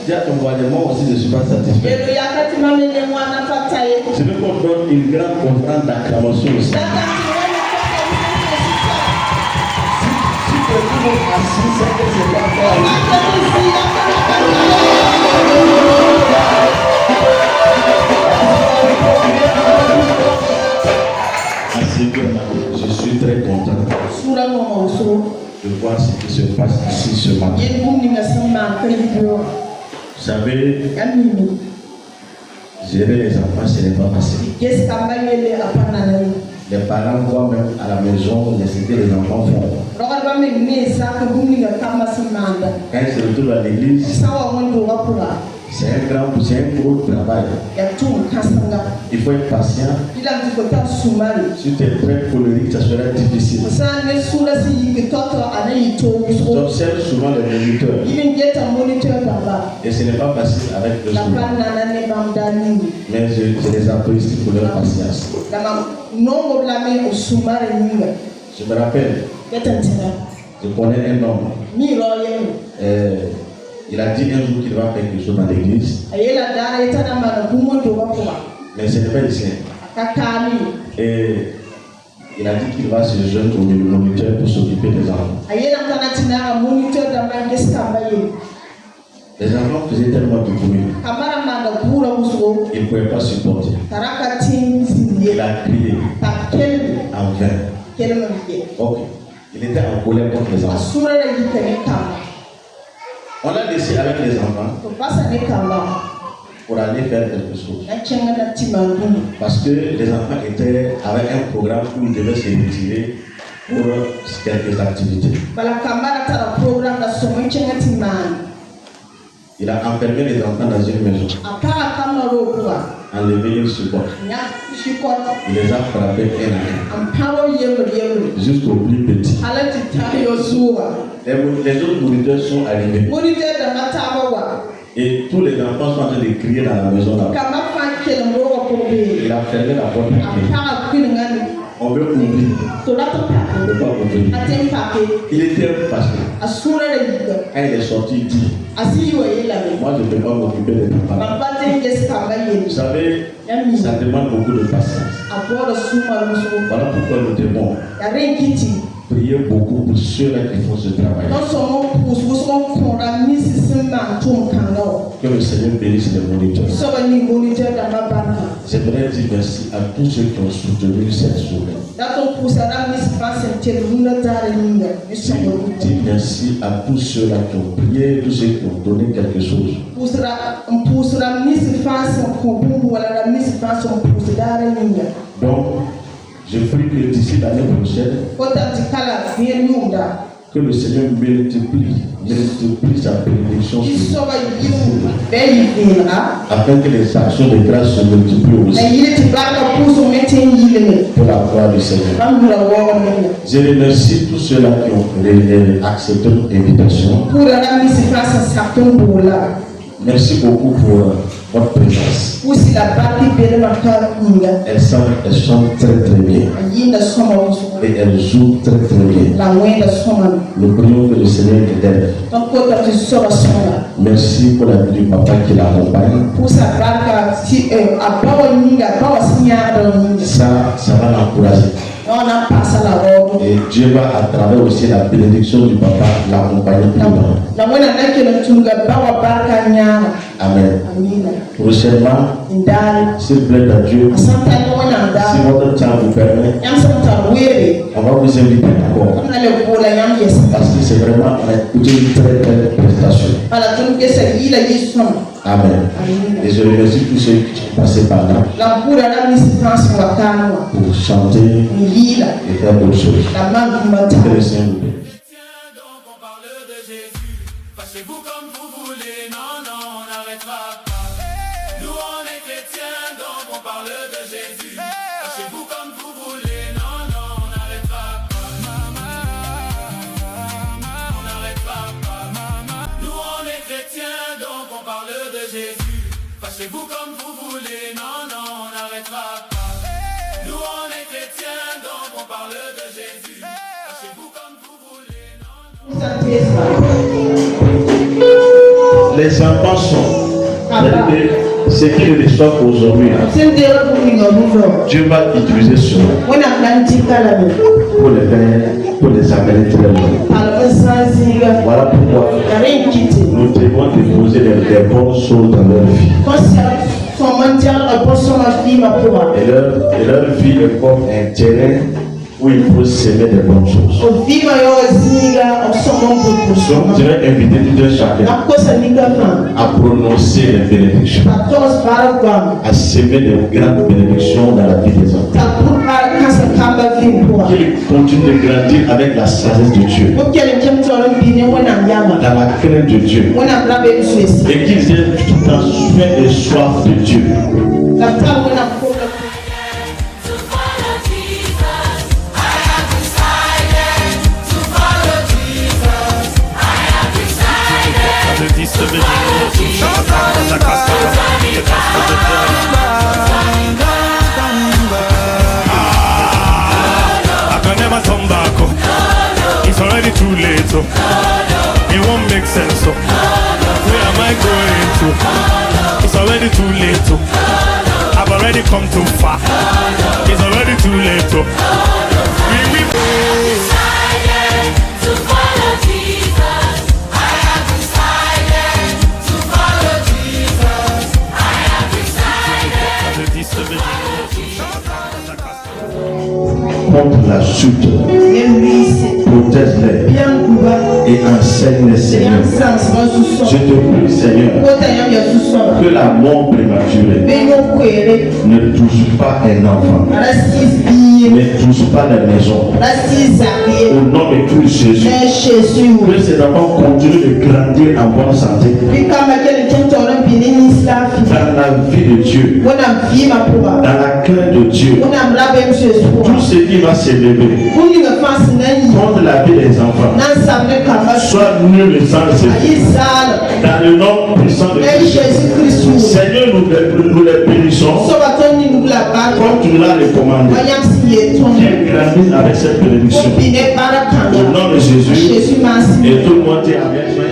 Dis à ton voisin, moi aussi je ne suis pas satisfait. Je veux qu'on donne une grande offrande d'acclamation aussi. Si tu es toujours assis, c'est que c'est pas toi. Je suis très content de voir ce qui se passe ici ce matin. Vous savez, gérer les enfants, ce n'est pas facile. Les parents voient même à la maison ce que les enfants font. Quand ils se retrouvent à l'église, c'est un gros travail. Il faut être patient. Si tu es très colérique, ça sera difficile. J'observe souvent les moniteurs. Et ce n'est pas facile avec eux. Mais je les apprécie pour leur patience. Je me rappelle, je connais un homme. Il a dit un jour qu'il va faire quelque chose dans l'église. Mais ce n'est pas ici. Et il a dit qu'il va se joindre au moniteur pour s'occuper des enfants. Les enfants faisaient tellement de bruit. Il ne pouvait pas supporter. Il a crié en vain. Ok. Il était en colère contre les enfants. On a décidé avec les enfants pour aller faire quelque chose. Parce que les enfants étaient avec un programme où ils devaient se retirer pour quelques activités. Il a enfermé les enfants dans une maison. Enlevé une support. Il les a frappés un à un. Jusqu'au plus petit. Les autres moniteurs sont arrivés. Et tous les enfants sont en train de crier dans la maison là. Il a fermé la porte. On veut ouvrir. On ne peut pas ouvrir. Il était fâché. Quand il est sorti, il dit, moi je ne peux pas m'occuper des enfants. Vous savez, ça demande beaucoup de patience. Voilà pourquoi nous devons prier beaucoup pour ceux-là qui font ce travail. Que le Seigneur bénisse les moniteurs. J'aimerais dire merci à tous ceux qui ont soutenu cette journée. Dis merci à tous ceux-là qui ont prié, tous ceux qui ont donné quelque chose. Donc, je prie que d'ici l'année prochaine, que le Seigneur multiplie sa bénédiction sur nous, afin que les actions de grâce se multiplient aussi pour la gloire du Seigneur. Je remercie tous ceux-là qui ont accepté notre invitation. Merci beaucoup pour votre présence. Elles chantent très très bien. Et elles jouent très très bien. Nous prions que le Seigneur les aide. Merci pour la vie du papa qui l'accompagne. Ça va l'encourager. Et Dieu va à travers aussi la bénédiction du papa l'accompagner plus loin. Amen. Prochainement, s'il plaît à Dieu, si votre temps vous permet, on va vous inviter encore. Parce que c'est vraiment une très belle prestation. Amen. Et je remercie tous ceux qui sont passés par là pour chanter et faire d'autres choses. Que le Seigneur vous bénisse. Fâchez-vous comme vous voulez, non, non, on n'arrêtera pas. Nous on est chrétiens, donc on parle de Jésus. Fâchez-vous comme vous voulez, non, non, on n'arrêtera pas. On n'arrêtera pas. Nous on est chrétiens, donc on parle de Jésus. Fâchez-vous comme vous voulez, non, non, on n'arrêtera pas. Nous on est chrétiens, donc on parle de Jésus. Fâchez-vous comme vous voulez, non, non. les enfants sont. Ce qui ne reçoit aujourd'hui, Dieu va utiliser cela pour les amener très loin. Voilà pourquoi nous devons déposer des bonnes choses dans leur vie. Et leur vie est comme un terrain où il faut s'aimer des bonnes choses. Donc, je vais inviter tout un chacun à prononcer les bénédictions, à s'aimer des grandes bénédictions dans la vie des enfants. Qu'ils continuent de grandir avec la sagesse de Dieu, dans la crainte de Dieu, et qu'ils aient tout le temps faim et soif de Dieu. It's already too late, so it won't make sense. So where am I going to? It's already too late, so I've already come too far. It's already too late, so we decided to follow Jesus. I have decided to follow Jesus. I have decided. Contre la chute, protège-les et enseigne les Seigneur. Je te prie, Seigneur, que la mort prématurée ne touche pas un enfant, ne touche pas la maison. Au nom de Christ Jésus, que ces enfants continuent de grandir en bonne santé dans la vie de Dieu, dans la crainte de Dieu. Tout ce qui va s'élever contre la vie des enfants soit nul sans Jésus. Dans le nom puissant de Jésus, Seigneur, nous les bénissons comme tu nous l'as recommandé. Qu'ils grandissent avec cette bénédiction. Au nom de Jésus, et tout le monde dit Amen.